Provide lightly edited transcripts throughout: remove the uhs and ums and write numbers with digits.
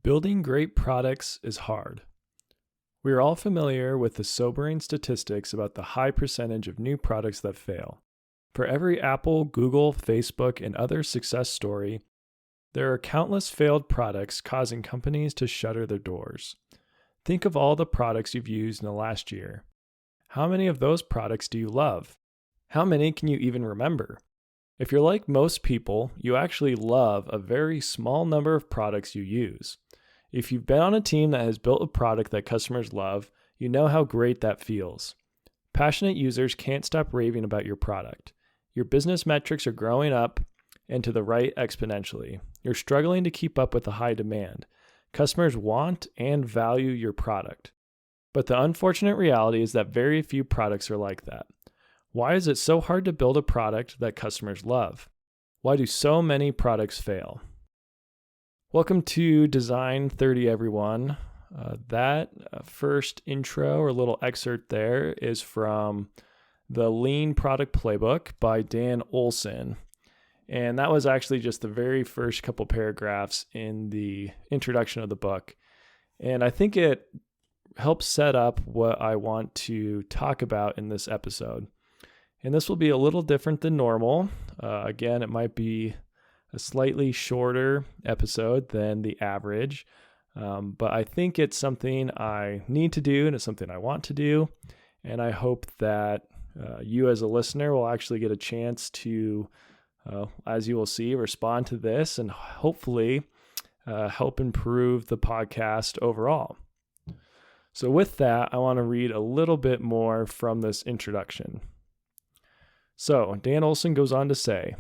Building great products is hard. We are all familiar with the sobering statistics about the high percentage of new products that fail. For every Apple, Google, Facebook, and other success story, there are countless failed products causing companies to shutter their doors. Think of all the products you've used in the last year. How many of those products do you love? How many can you even remember? If you're like most people, you actually love a very small number of products you use. If you've been on a team that has built a product that customers love, you know how great that feels. Passionate users can't stop raving about your product. Your business metrics are growing up and to the right exponentially. You're struggling to keep up with the high demand. Customers want and value your product. But the unfortunate reality is that very few products are like that. Why is it so hard to build a product that customers love? Why do so many products fail? Welcome to Design30, everyone. That first intro or little excerpt there is from the Lean Product Playbook by Dan Olsen. And that was actually just the very first couple paragraphs in the introduction of the book. And I think it helps set up what I want to talk about in this episode. And this will be a little different than normal. Again, it might be a slightly shorter episode than the average, but I think it's something I need to do and it's something I want to do. And I hope that you as a listener will actually get a chance to, as you will see, respond to this and hopefully help improve the podcast overall. So with that, I want to read a little bit more from this introduction. So Dan Olsen goes on to say,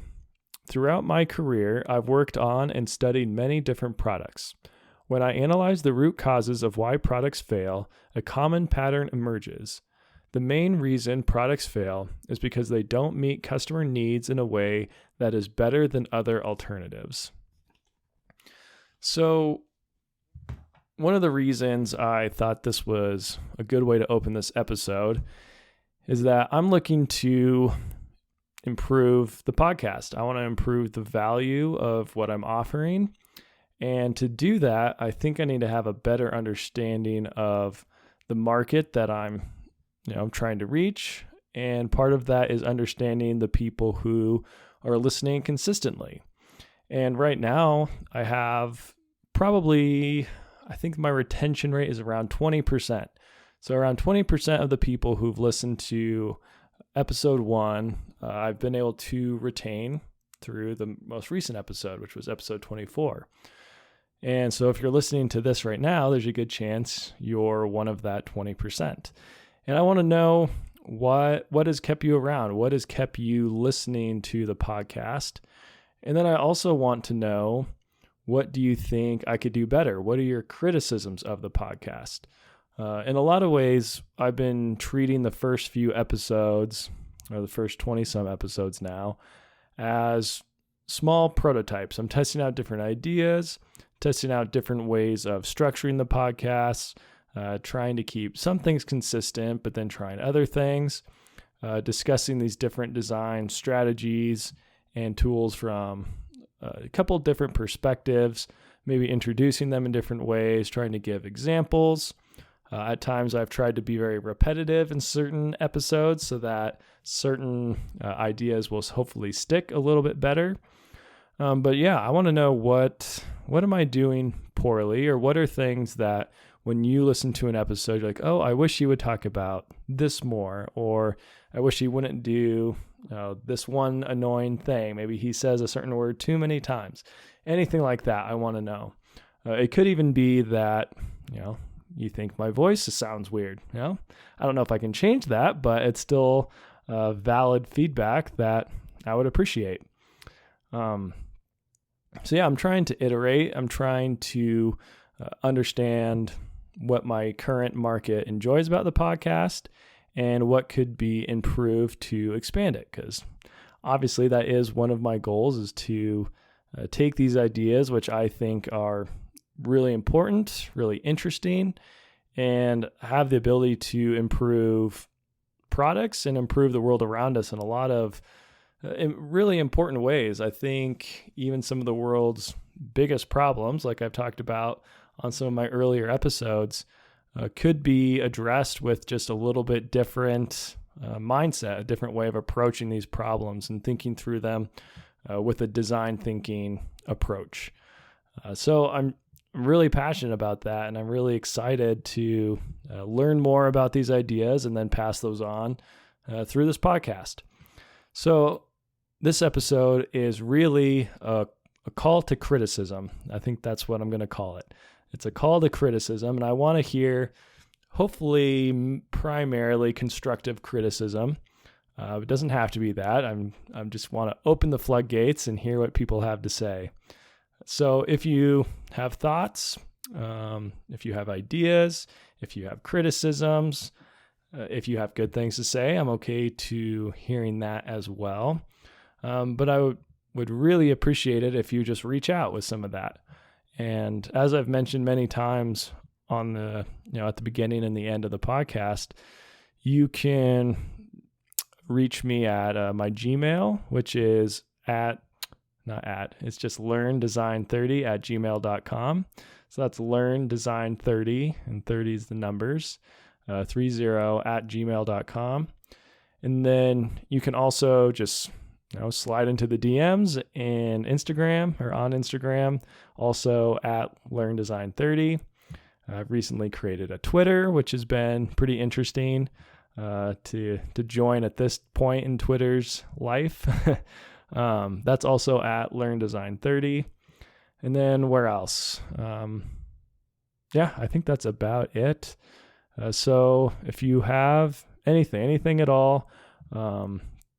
throughout my career, I've worked on and studied many different products. When I analyze the root causes of why products fail, a common pattern emerges. The main reason products fail is because they don't meet customer needs in a way that is better than other alternatives. So, one of the reasons I thought this was a good way to open this episode is that I'm looking to improve the podcast. I want to improve the value of what I'm offering. And to do that, I think I need to have a better understanding of the market that I'm trying to reach. And part of that is understanding the people who are listening consistently. And right now I have probably, I think my retention rate is around 20%. So around 20% of the people who've listened to episode 1, I've been able to retain through the most recent episode, which was episode 24. And so if you're listening to this right now, there's a good chance you're one of that 20%. And I want to know what has kept you around, what has kept you listening to the podcast. And then I also want to know, what do you think I could do better? What are your criticisms of the podcast? In a lot of ways, I've been treating the first few episodes, or the first 20-some episodes now, as small prototypes. I'm testing out different ideas, testing out different ways of structuring the podcasts, trying to keep some things consistent, but then trying other things, discussing these different design strategies and tools from a couple different perspectives, maybe introducing them in different ways, trying to give examples. At times I've tried to be very repetitive in certain episodes so that certain ideas will hopefully stick a little bit better. But yeah, I want to know what am I doing poorly, or what are things that when you listen to an episode, you're like, oh, I wish you would talk about this more, or I wish he wouldn't do this one annoying thing. Maybe he says a certain word too many times. Anything like that, I want to know. It could even be that, you think my voice sounds weird. I don't know if I can change that, but it's still valid feedback that I would appreciate. So yeah, I'm trying to iterate. I'm trying to understand what my current market enjoys about the podcast and what could be improved to expand it. Because obviously that is one of my goals, is to take these ideas, which I think are really important, really interesting, and have the ability to improve products and improve the world around us in a lot of in really important ways. I think even some of the world's biggest problems, like I've talked about on some of my earlier episodes, could be addressed with just a little bit different mindset, a different way of approaching these problems and thinking through them with a design thinking approach. So I'm really passionate about that, and I'm really excited to learn more about these ideas and then pass those on through this podcast. So this episode is really a call to criticism. I think that's what I'm going to call it. It's a call to criticism, and I want to hear hopefully primarily constructive criticism. It doesn't have to be that. I just want to open the floodgates and hear what people have to say. So if you have thoughts, if you have ideas, if you have criticisms, if you have good things to say, I'm okay to hearing that as well. But I would really appreciate it if you just reach out with some of that. And as I've mentioned many times on the, at the beginning and the end of the podcast, you can reach me at my Gmail, which is it's just learndesign30@gmail.com. So that's learndesign30, and 30 is the numbers, 30@gmail.com. And then you can also just slide into the DMs in Instagram or on Instagram, also at learndesign30. I've recently created a Twitter, which has been pretty interesting to join at this point in Twitter's life. That's also at learndesign30. And then where else? I think that's about it. So if you have anything at all,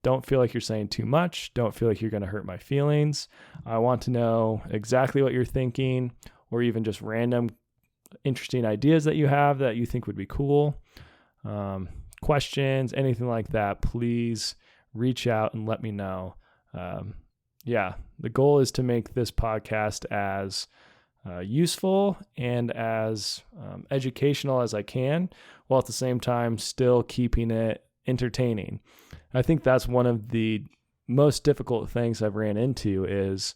don't feel like you're saying too much. Don't feel like you're going to hurt my feelings. I want to know exactly what you're thinking, or even just random interesting ideas that you have that you think would be cool. Questions, anything like that, please reach out and let me know. The goal is to make this podcast as useful and as educational as I can, while at the same time still keeping it entertaining. I think that's one of the most difficult things I've ran into is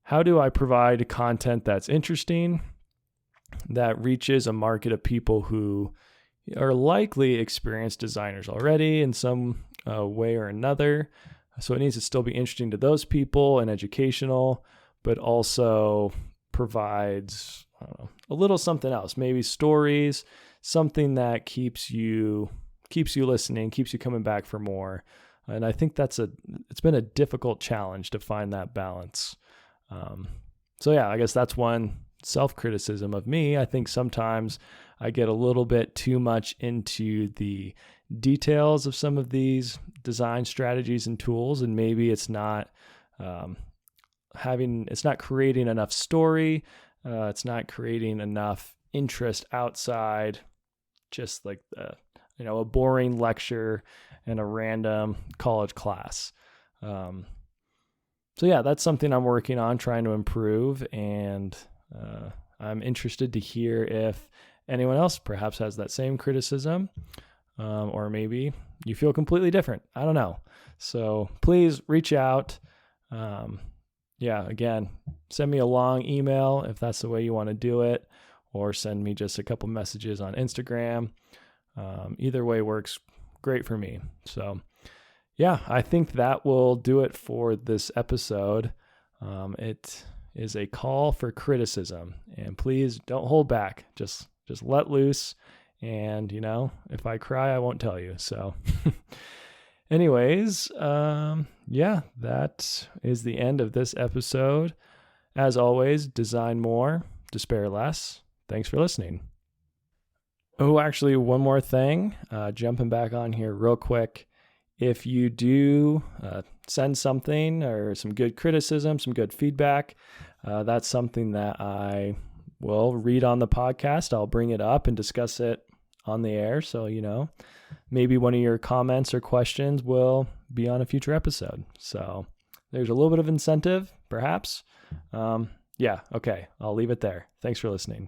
how do I provide content that's interesting, that reaches a market of people who are likely experienced designers already in some way or another. So it needs to still be interesting to those people and educational, but also provides a little something else, maybe stories, something that keeps you listening, keeps you coming back for more. And I think it's been a difficult challenge to find that balance. I guess that's one self-criticism of me. I think sometimes I get a little bit too much into the details of some of these design strategies and tools, and maybe it's not creating enough story. It's not creating enough interest outside just like a boring lecture in a random college class. That's something I'm working on, trying to improve, and I'm interested to hear if anyone else perhaps has that same criticism, or maybe you feel completely different. I don't know. So please reach out. Again, send me a long email if that's the way you want to do it, or send me just a couple messages on Instagram. Either way works great for me. So I think that will do it for this episode. It is a call for criticism, and please don't hold back. Just let loose. And, if I cry, I won't tell you. So anyways, that is the end of this episode. As always, design more, despair less. Thanks for listening. Oh, actually, one more thing, jumping back on here real quick. If you do send something or some good criticism, some good feedback, that's something that I will read on the podcast. I'll bring it up and discuss it on the air. So, maybe one of your comments or questions will be on a future episode. So there's a little bit of incentive, perhaps. Okay, I'll leave it there. Thanks for listening.